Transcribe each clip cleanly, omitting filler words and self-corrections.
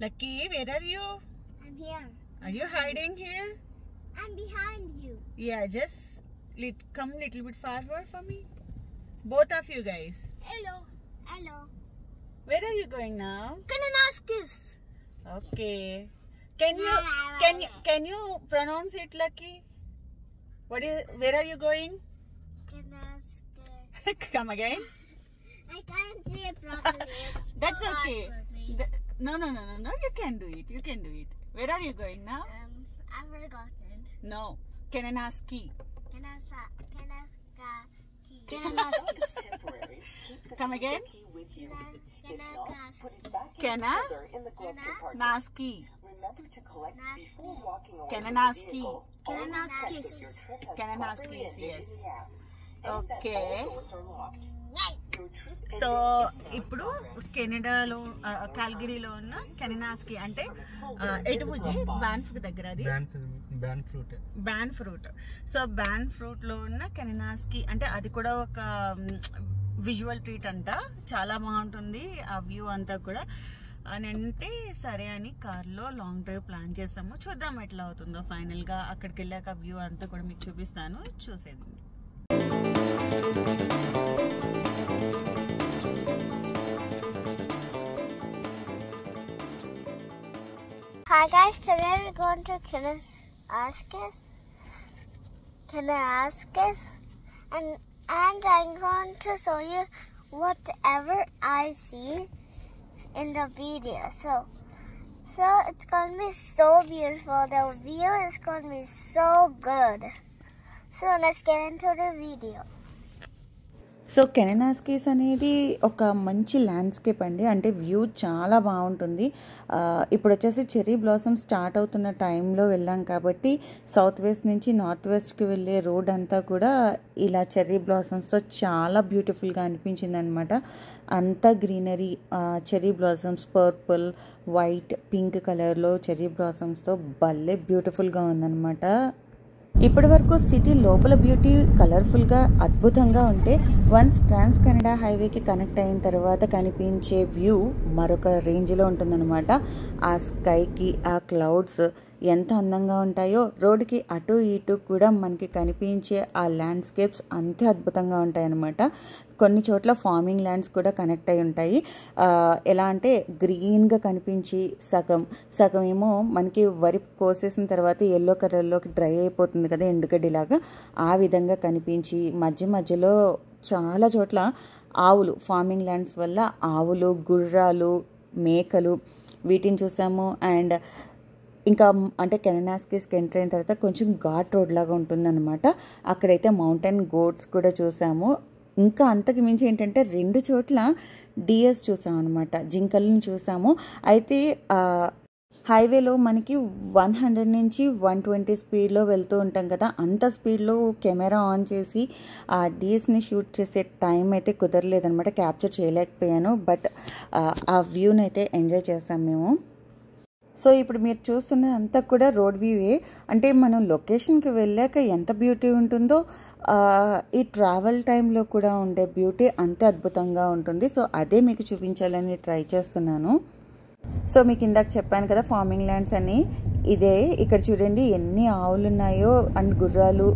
Lucky, where are you? I'm here. Are you hiding here? I'm behind you. Yeah, just come little bit forward for me. Both of you guys. Hello. Hello. Where are you going now? Kananaskis. Okay. Can you pronounce it, Lucky? Where are you going? Kananaskis. Come again. I can't say it properly. It's That's so hard okay. for me. No. You can do it. You can do it. Where are you going now? I've forgotten. No. Kananaski. Kananaskis. Come again. Kananaski. Kananaski. Kananaskis, yes. Okay. So ఇప్పుడు కెనడాలో కాల్గరీలో ఉన్న కెననాస్కి అంటే ఎటు బుజ్జి బ్యాన్ఫ్ దగ్గర అది ban fruit so ban ఫ్రూట్లో ఉన్న కెననాస్కి అంటే అది కూడా ఒక విజువల్ ట్రీట్ అంట చాలా బాగుంటుంది ఆ వ్యూ అంతా కూడా అని అంటే సరే అని కార్లో లాంగ్ డ్రైవ్ ప్లాన్ చేసాము చూద్దాం ఎట్లా అవుతుందో ఫైనల్గా అక్కడికి వెళ్ళాక వ్యూ అంతా కూడా మీకు చూపిస్తాను చూసేది Hi guys, today we're going to Kananaskis and I'm going to show you whatever I see in the video. So it's going to be so beautiful. The view is going to be so good. So let's get into the video. So Kananaskis అనేది ఒక మంచి landscape అండి అంటే view చాలా బాగుంటుంది ఇప్పుడు వచ్చేసి cherry blossom start అవుతున్న టైంలో వెళ్ళాం కాబట్టి సౌత్ వెస్ట్ నుంచి నార్త్ వెస్ట్కి వెళ్ళే రోడ్ అంతా కూడా ఇలా చెర్రీ బ్లాసమ్స్తో చాలా బ్యూటిఫుల్గా అనిపించింది అనమాట అంతా greenery cherry blossoms purple white pink కలర్లో చెర్రీ బ్లాసమ్స్తో భలే బ్యూటిఫుల్గా ఉందన్నమాట ఇప్పటి వరకు సిటీ లోపల బ్యూటీ కలర్ఫుల్గా అద్భుతంగా ఉంటే వన్స్ ట్రాన్స్ కెనడా హైవేకి కనెక్ట్ అయిన తర్వాత కనిపించే వ్యూ మరొక రేంజ్లో ఉంటుందన్నమాట ఆ స్కైకి ఆ క్లౌడ్స్ ఎంత అందంగా ఉంటాయో రోడ్డుకి అటు ఇటు కూడా మనకి కనిపించే ఆ ల్యాండ్స్కేప్స్ అంతే అద్భుతంగా ఉంటాయన్నమాట కొన్ని చోట్ల ఫార్మింగ్ ల్యాండ్స్ కూడా కనెక్ట్ అయి ఉంటాయి ఎలా అంటే గ్రీన్గా కనిపించి సగం ఏమో మనకి వరి కోసేసిన తర్వాత ఎల్లో కలర్లోకి డ్రై అయిపోతుంది కదా ఎండుగడ్డిలాగా ఆ విధంగా కనిపించి మధ్యలో చాలా చోట్ల ఆవులు ఫార్మింగ్ ల్యాండ్స్ వల్ల ఆవులు గుర్రాలు మేకలు వీటిని చూసాము అండ్ ఇంకా అంటే కెననాస్కీస్కి ఎంటర్ అయిన తర్వాత కొంచెం ఘాట్ రోడ్ లాగా ఉంటుందన్నమాట అక్కడైతే మౌంటైన్ గోట్స్ కూడా చూసాము ఇంకా అంతకు మించి ఏంటంటే 2 చోట్ల డియర్స్ చూసాము అనమాట జింకల్ని చూసాము అయితే హైవేలో మనకి 100 నుంచి 120 స్పీడ్లో వెళ్తూ ఉంటాం కదా అంత స్పీడ్లో కెమెరా ఆన్ చేసి ఆ డియర్స్ని షూట్ చేసే టైం అయితే కుదరలేదనమాట క్యాప్చర్ చేయలేకపోయాను బట్ ఆ వ్యూని అయితే ఎంజాయ్ చేసాం మేము సో ఇప్పుడు మీరు చూస్తున్నది అంతా కూడా రోడ్ వ్యూయే అంటే మనం లొకేషన్కి వెళ్ళాక ఎంత బ్యూటీ ఉంటుందో ఈ ట్రావెల్ టైంలో కూడా ఉండే బ్యూటీ అంతే అద్భుతంగా ఉంటుంది సో అదే మీకు చూపించాలని ట్రై చేస్తున్నాను సో మీకు ఇందాక చెప్పాను కదా ఫార్మింగ్ ల్యాండ్స్ అని ఇదే ఇక్కడ చూడండి ఎన్ని ఆవులు ఉన్నాయో అండ్ గుర్రాలు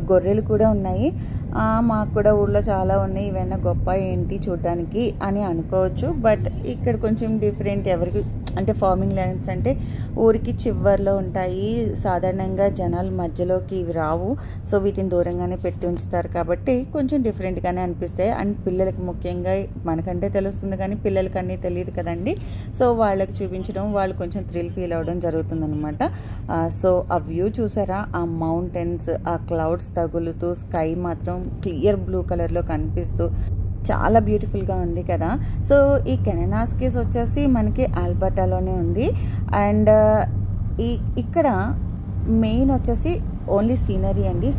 గొర్రెలు కూడా ఉన్నాయి మాకు కూడా ఊళ్ళో చాలా ఉన్నాయి ఇవన్నీ గొప్ప ఏంటి చూడడానికి అని అనుకోవచ్చు బట్ ఇక్కడ కొంచెం డిఫరెంట్ ఎవరికి అంటే ఫార్మింగ్ ల్యాండ్స్ అంటే ఊరికి చివర్లో ఉంటాయి సాధారణంగా జనాల మధ్యలోకి ఇవి రావు సో వీటిని దూరంగానే పెట్టి ఉంచుతారు కాబట్టి కొంచెం డిఫరెంట్గానే అనిపిస్తాయి అండ్ పిల్లలకి ముఖ్యంగా మనకంటే తెలుస్తుంది కానీ పిల్లలకి అన్నీ తెలియదు కదండి సో వాళ్ళకి చూపించడం వాళ్ళు కొంచెం థ్రిల్ ఫీల్ అవ్వడం జరుగుతుందన్నమాట సో ఆ వ్యూ చూసారా ఆ మౌంటైన్స్ ఆ క్లౌడ్స్ తగులుతూ స్కై మాత్రం క్లియర్ బ్లూ కలర్లో కనిపిస్తూ చాలా బ్యూటిఫుల్గా ఉంది కదా సో ఈ కెననాస్కీస్ వచ్చేసి మనకి ఆల్బర్టాలోనే ఉంది అండ్ ఇక్కడ మెయిన్ వచ్చేసి ఓన్లీ సీనరీ అండి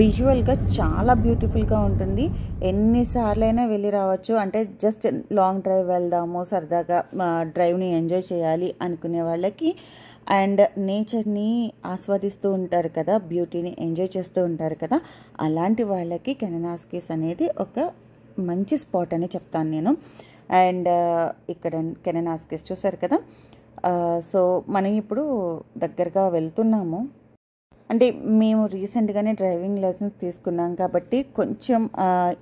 విజువల్గా చాలా బ్యూటిఫుల్గా ఉంటుంది ఎన్నిసార్లైనా వెళ్ళి రావచ్చు అంటే జస్ట్ లాంగ్ డ్రైవ్ వెళ్దాము సరదాగా డ్రైవ్ని ఎంజాయ్ చేయాలి అనుకునే వాళ్ళకి అండ్ నేచర్ని ఆస్వాదిస్తూ ఉంటారు కదా బ్యూటీని ఎంజాయ్ చేస్తూ ఉంటారు కదా అలాంటి వాళ్ళకి కెననాస్కీస్ అనేది ఒక మంచి స్పాట్ అని చెప్తాను నేను అండ్ ఇక్కడ కెననాస్కీస్ చూసారు కదా సో మనం ఇప్పుడు దగ్గరగా వెళ్తున్నాము. అంటే మేము రీసెంట్గానే డ్రైవింగ్ లైసెన్స్ తీసుకున్నాం కాబట్టి కొంచెం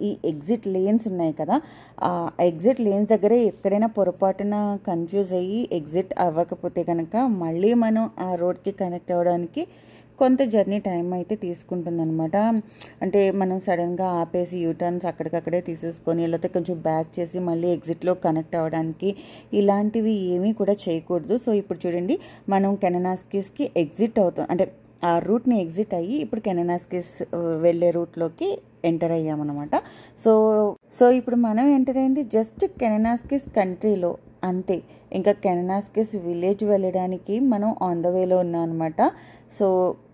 ఈ ఎగ్జిట్ లేన్స్ ఉన్నాయి కదా, ఆ ఎగ్జిట్ లేన్స్ దగ్గర ఎక్కడైనా పొరపాటున కన్ఫ్యూజ్ అయ్యి ఎగ్జిట్ అవ్వకపోతే కనుక మళ్ళీ మనం ఆ రోడ్కి కనెక్ట్ అవ్వడానికి కొంత జర్నీ టైం అయితే తీసుకుంటుందన్నమాట. అంటే మనం సడన్గా ఆపేసి యూటర్న్స్ అక్కడికక్కడే తీసేసుకొని లేకపోతే కొంచెం బ్యాక్ చేసి మళ్ళీ ఎగ్జిట్లో కనెక్ట్ అవ్వడానికి ఇలాంటివి ఏమీ కూడా చేయకూడదు. సో ఇప్పుడు చూడండి, మనం కెననాస్కిస్కి ఎగ్జిట్ అవుతాం, అంటే ఆ రూట్ని ఎగ్జిట్ అయ్యి ఇప్పుడు కెననాస్కిస్ వెళ్ళే రూట్లోకి ఎంటర్ అయ్యామన్నమాట. సో ఇప్పుడు మనం ఎంటర్ అయింది జస్ట్ కెననాస్కిస్ కంట్రీలో అంతే. ఇంకా కెననాస్కిస్ విలేజ్ వెళ్ళడానికి మనం ఆన్ ద వేలో ఉన్నాం అనమాట. సో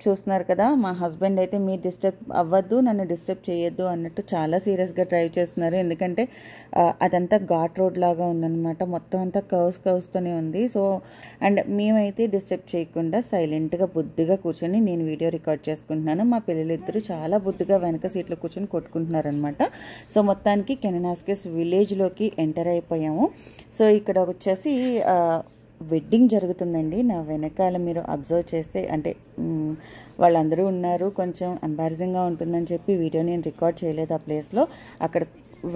చూస్తున్నారు కదా, మా హస్బెండ్ అయితే మీరు డిస్టర్బ్ అవ్వద్దు, నన్ను డిస్టర్బ్ చేయొద్దు అన్నట్టు చాలా సీరియస్గా డ్రైవ్ చేస్తున్నారు. ఎందుకంటే అదంతా ఘాట్ రోడ్ లాగా ఉందన్నమాట, మొత్తం అంతా కర్వ్స్తోనే ఉంది. సో అండ్ మేమైతే డిస్టర్బ్ చేయకుండా సైలెంట్గా బుద్ధిగా కూర్చొని నేను వీడియో రికార్డ్ చేసుకుంటున్నాను. మా పిల్లలిద్దరూ చాలా బుద్ధిగా వెనక సీట్లో కూర్చొని కొట్టుకుంటున్నారనమాట. సో మొత్తానికి కెననాస్కిస్ విలేజ్లోకి ఎంటర్ అయిపోయాము. సో ఇక్కడ వచ్చేసి వెడ్డింగ్ జరుగుతుందండి. నా వెనకాల మీరు అబ్జర్వ్ చేస్తే అంటే వాళ్ళందరూ ఉన్నారు, కొంచెం ఎంబారసింగ్గా ఉంటుందని చెప్పి వీడియో నేను రికార్డ్ చేయలేదు ఆ ప్లేస్లో. అక్కడ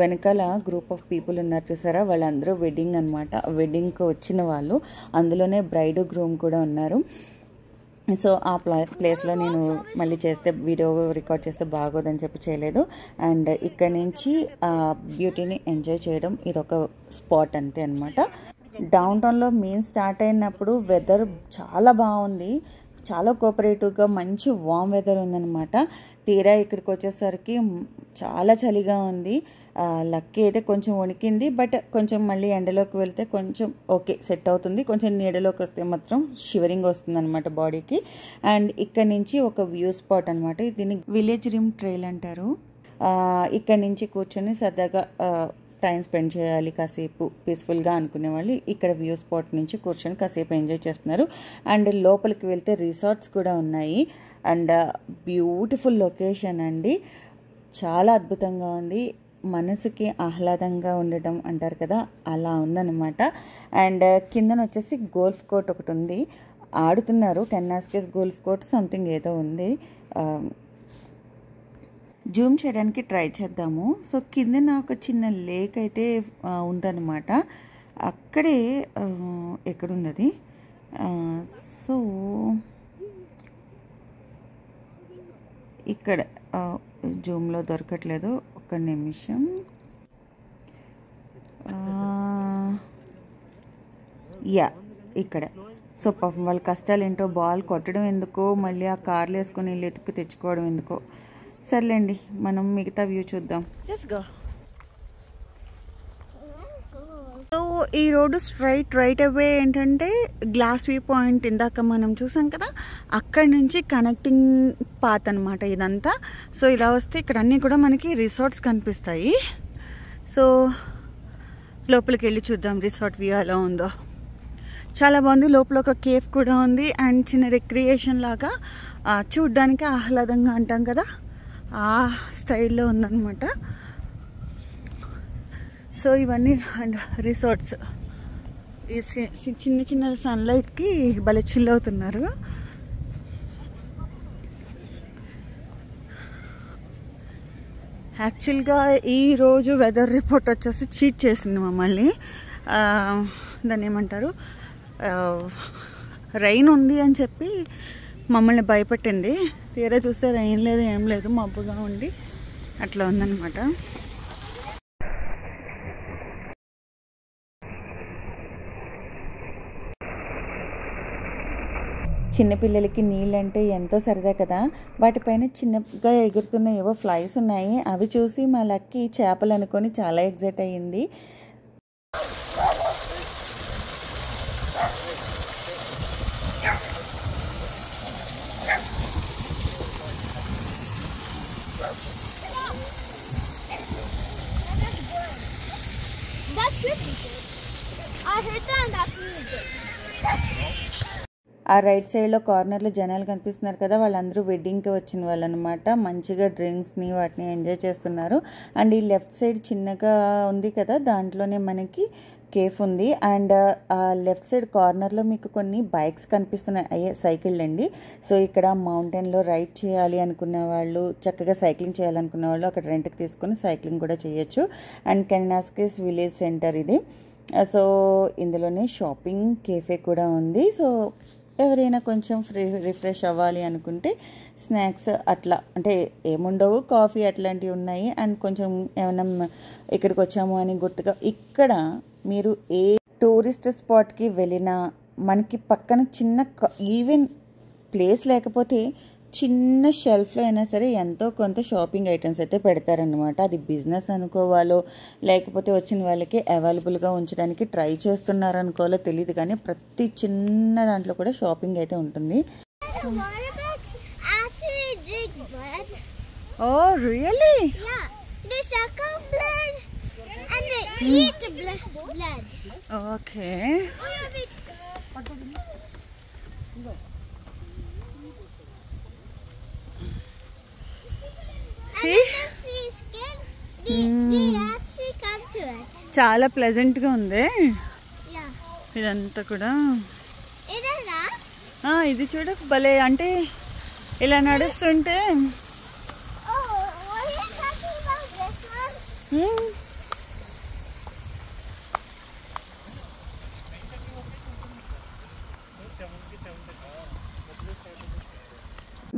వెనకాల గ్రూప్ ఆఫ్ పీపుల్ ఉన్నారు చూసారా, వాళ్ళందరూ వెడ్డింగ్ అనమాట, వెడ్డింగ్కి వచ్చిన వాళ్ళు. అందులోనే బ్రైడ్ గ్రూమ్ కూడా ఉన్నారు. సో ఆ ప్లేస్లో నేను మళ్ళీ వీడియో రికార్డ్ చేస్తే బాగోదని చెప్పి చేయలేదు. అండ్ ఇక్కడ నుంచి బ్యూటీని ఎంజాయ్ చేయడం ఇదొక స్పాట్ అంతే అనమాట. డౌన్ టౌన్లో మేము స్టార్ట్ అయినప్పుడు వెదర్ చాలా బాగుంది, చాలా కోఆపరేటివ్గా మంచి వామ్ వెదర్ ఉందన్నమాట. తీరా ఇక్కడికి వచ్చేసరికి చాలా చలిగా ఉంది. లక్కీ అయితే కొంచెం వణికింది, బట్ కొంచెం మళ్ళీ ఎండలోకి వెళ్తే కొంచెం ఓకే సెట్ అవుతుంది. కొంచెం నీడలోకి వస్తే మాత్రం షివరింగ్ వస్తుంది అనమాట బాడీకి. అండ్ ఇక్కడ నుంచి ఒక వ్యూ స్పాట్ అనమాట, దీన్ని విలేజ్ రిమ్ ట్రైల్ అంటారు. ఇక్కడ నుంచి కూర్చొని సరదాగా టైం స్పెండ్ చేయాలి కాసేపు పీస్ఫుల్గా అనుకునే వాళ్ళు ఇక్కడ వ్యూ స్పాట్ నుంచి కూర్చొని కాసేపు ఎంజాయ్ చేస్తున్నారు. అండ్ లోపలికి వెళ్తే రిసార్ట్స్ కూడా ఉన్నాయి. అండ్ బ్యూటిఫుల్ లొకేషన్ అండి, చాలా అద్భుతంగా ఉంది. మనసుకి ఆహ్లాదంగా ఉండడం అంటారు కదా, అలా ఉందన్నమాట. అండ్ కిందన వచ్చేసి గోల్ఫ్ కోర్ట్ ఒకటి ఉంది, ఆడుతున్నారు. కెననాస్కిస్ గోల్ఫ్ కోర్ట్ సంథింగ్ ఏదో ఉంది, జూమ్ చేయడానికి ట్రై చేద్దాము. సో కిందన ఒక చిన్న లేక్ అయితే ఉందన్నమాట, అక్కడే ఎక్కడుంది అది. సో ఇక్కడ జూమ్లో దొరకట్లేదు, ఒక్క నిమిషం. యా ఇక్కడ. సో పాపం వాళ్ళ కష్టాలు ఏంటో, బాల్ కొట్టడం ఎందుకో, మళ్ళీ ఆ కార్లు వేసుకొని వీళ్ళు ఎత్తుకు తెచ్చుకోవడం ఎందుకో. సర్లేండి, మనం మిగతా వ్యూ చూద్దాం. సో ఈ రోడ్డు స్ట్రైట్ రైట్ అవే ఏంటంటే గ్లాస్ వ్యూ పాయింట్ ఇందాక మనం చూసాం కదా, అక్కడి నుంచి కనెక్టింగ్ పాత్ అనమాట ఇదంతా. సో ఇలా వస్తే ఇక్కడ అన్నీ కూడా మనకి రిసార్ట్స్ కనిపిస్తాయి. సో లోపలికి వెళ్ళి చూద్దాం రిసార్ట్ వ్యూ ఎలా ఉందో. చాలా బాగుంది, లోపల ఒక కేఫ్ కూడా ఉంది అండ్ చిన్న రిక్రియేషన్ లాగా చూడ్డానికి ఆహ్లాదంగా అంటాం కదా, ఆ స్టైల్లో ఉందన్నమాట. సో ఇవన్నీ అండ్ రిసార్ట్స్ ఈ చిన్న చిన్న సన్లైట్కి భలే చిల్ అవుతున్నారు. యాక్చువల్గా ఈరోజు వెదర్ రిపోర్ట్ వచ్చేసి చీట్ చేసింది మమ్మల్ని. దాన్ని ఏమంటారు, రైన్ ఉంది అని చెప్పి మమ్మల్ని భయపెట్టింది. తీరా చూస్తే రైన్ లేదు, ఏం లేదు, మబ్బుగా ఉండి అట్లా ఉందన్నమాట. చిన్నపిల్లలకి నీళ్ళంటే ఎంతో సరదా కదా, వాటిపైన చిన్నగా ఎగురుతున్న ఏవో ఫ్లైస్ ఉన్నాయి, అవి చూసి మా లక్కీ చేపలు అనుకొని చాలా ఎగ్జైట్ అయ్యింది. ఆ రైట్ సైడ్లో కార్నర్లో జనాలు కనిపిస్తున్నారు కదా, వాళ్ళందరూ వెడ్డింగ్కి వచ్చిన వాళ్ళు అనమాట. మంచిగా డ్రింక్స్ని వాటిని ఎంజాయ్ చేస్తున్నారు. అండ్ ఈ లెఫ్ట్ సైడ్ చిన్నగా ఉంది కదా, దాంట్లోనే మనకి కేఫ్ ఉంది. అండ్ లెఫ్ట్ సైడ్ కార్నర్లో మీకు కొన్ని బైక్స్ కనిపిస్తున్నాయి, అయ్యే సైకిల్ అండి. సో ఇక్కడ మౌంటైన్లో రైడ్ చేయాలి అనుకున్న వాళ్ళు, చక్కగా సైక్లింగ్ చేయాలనుకున్న వాళ్ళు అక్కడ రెంట్కి తీసుకొని సైక్లింగ్ కూడా చేయొచ్చు. అండ్ కెననాస్కిస్ విలేజ్ సెంటర్ ఇది. సో ఇందులోనే షాపింగ్ కేఫే కూడా ఉంది. సో ఎవరైనా కొంచెం రిఫ్రెష్ అవ్వాలి అనుకుంటే స్నాక్స్ అట్లా అంటే ఏముండవు, కాఫీ అట్లాంటివి ఉన్నాయి. అండ్ కొంచెం ఏమైనా ఇక్కడికి వచ్చాము అని గుర్తుగా ఇక్కడ మీరు ఏ టూరిస్ట్ స్పాట్కి వెళ్ళినా మనకి పక్కన చిన్న ఈవెన్ ప్లేస్ లేకపోతే చిన్న షెల్ఫ్లో అయినా సరే ఎంతో కొంత షాపింగ్ ఐటమ్స్ అయితే పెడతారనమాట. అది బిజినెస్ అనుకోవాలో లేకపోతే వచ్చిన వాళ్ళకి అవైలబుల్గా ఉంచడానికి ట్రై చేస్తున్నారు అనుకోవాలో తెలియదు, కానీ ప్రతి చిన్న దాంట్లో కూడా షాపింగ్ అయితే ఉంటుంది. ఓ రియల్లీ? ఓకే. చాలా ప్లెజెంట్గా ఉంది ఇదంతా కూడా. ఇది చూడ భలే, అంటే ఇలా నడుస్తుంటే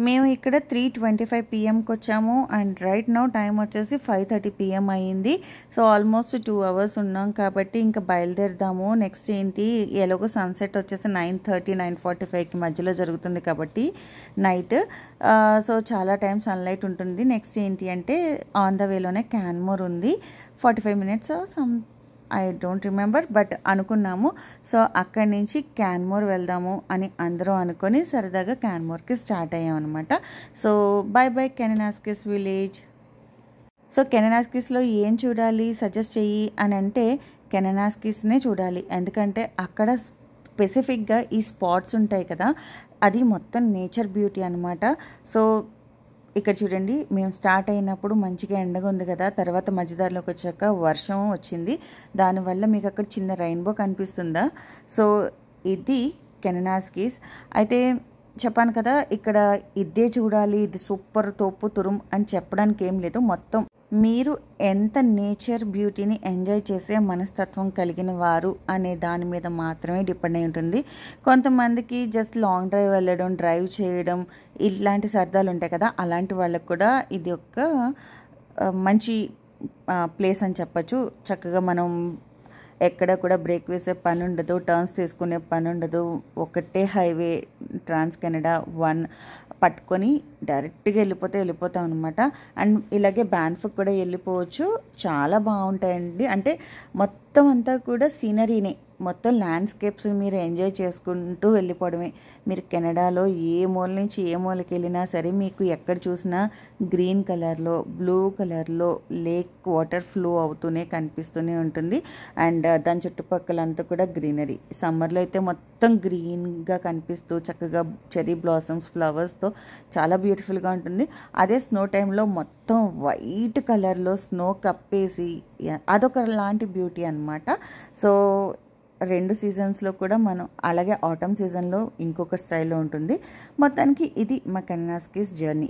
మేము ఇక్కడ 3:25 PM వచ్చాము. అండ్ రైట్ నౌ టైం వచ్చేసి 5:30 PM అయ్యింది. సో ఆల్మోస్ట్ 2 hours ఉన్నాం కాబట్టి ఇంకా బయలుదేరదాము. నెక్స్ట్ ఏంటి, ఎలాగో సన్సెట్ వచ్చేసి 9:30, 9:45కి మధ్యలో జరుగుతుంది కాబట్టి నైట్. సో చాలా టైం సన్లైట్ ఉంటుంది. నెక్స్ట్ ఏంటి అంటే ఆన్ ద వేలోనే క్యాన్మోర్ ఉంది. 45 minutes I don't remember, but అనుకున్నాము. సో అక్కడి నుంచి క్యాన్మోర్ వెళ్దాము అని అందరూ అనుకొని సరదాగా క్యాన్మోర్కి స్టార్ట్ అయ్యామన్నమాట. So bye bye Kananaskis village. So కెననాస్కిస్లో ఏం చూడాలి సజెస్ట్ చెయ్యి అని అంటే కెననాస్కిస్నే చూడాలి. ఎందుకంటే అక్కడ స్పెసిఫిక్గా ఈ స్పాట్స్ ఉంటాయి కదా, అది మొత్తం నేచర్ బ్యూటీ అనమాట. సో ఇక్కడ చూడండి, మేము స్టార్ట్ అయినప్పుడు మంచిగా ఎండగా ఉంది కదా, తర్వాత మధ్యదారిలోకి వచ్చాక వర్షం వచ్చింది. దానివల్ల మీకు అక్కడ చిన్న రెయిన్బో కనిపిస్తుందా? సో ఇది కెననాస్కిస్. అయితే చెప్పాను కదా, ఇక్కడ ఇదే చూడాలి, ఇది సూపర్ తోపు తురుం అని చెప్పడానికి ఏం లేదు. మొత్తం మీరు ఎంత నేచర్ బ్యూటీని ఎంజాయ్ చేసే మనస్తత్వం కలిగిన వారు అనే దాని మీద మాత్రమే డిపెండ్ అయి ఉంటుంది. కొంతమందికి జస్ట్ లాంగ్ డ్రైవ్ వెళ్ళడం, డ్రైవ్ చేయడం ఇలాంటి సరదాలు ఉంటాయి కదా, అలాంటి వాళ్ళకు కూడా ఇది ఒక మంచి ప్లేస్ అని చెప్పచ్చు. చక్కగా మనం ఎక్కడ కూడా బ్రేక్ వేసే పని ఉండదు, టర్న్స్ తీసుకునే పని ఉండదు. ఒకటే హైవే ట్రాన్స్ కెనడా 1 పట్టుకొని డైరెక్ట్గా వెళ్ళిపోతాం అనమాట. అండ్ ఇలాగే బ్యాన్ఫ్కి కూడా వెళ్ళిపోవచ్చు. చాలా బాగుంటాయండి. అంటే మొత్తం అంతా కూడా సీనరీనే, మొత్తం ల్యాండ్స్కేప్స్ మీరు ఎంజాయ్ చేసుకుంటూ వెళ్ళిపోవడమే. మీరు కెనడాలో ఏ మూల నుంచి ఏ మూలకి వెళ్ళినా సరే మీకు ఎక్కడ చూసినా గ్రీన్ కలర్లో, బ్లూ కలర్లో లేక్ వాటర్ ఫ్లో అవుతూనే కనిపిస్తూనే ఉంటుంది. అండ్ దాని చుట్టుపక్కలంతా కూడా గ్రీనరీ. సమ్మర్లో అయితే మొత్తం గ్రీన్గా కనిపిస్తూ చక్కగా చెర్రీ బ్లాసమ్స్ ఫ్లవర్స్తో చాలా బ్యూటిఫుల్గా ఉంటుంది. అదే స్నో టైంలో మొత్తం వైట్ కలర్లో స్నో కప్పేసి అదొక లాంటి బ్యూటీ అనమాట. సో 2 సీజన్స్లో కూడా మనం, అలాగే ఆటమ్ సీజన్లో ఇంకొక స్టైల్లో ఉంటుంది. మొత్తానికి ఇది మా కెననాస్కిస్ జర్నీ.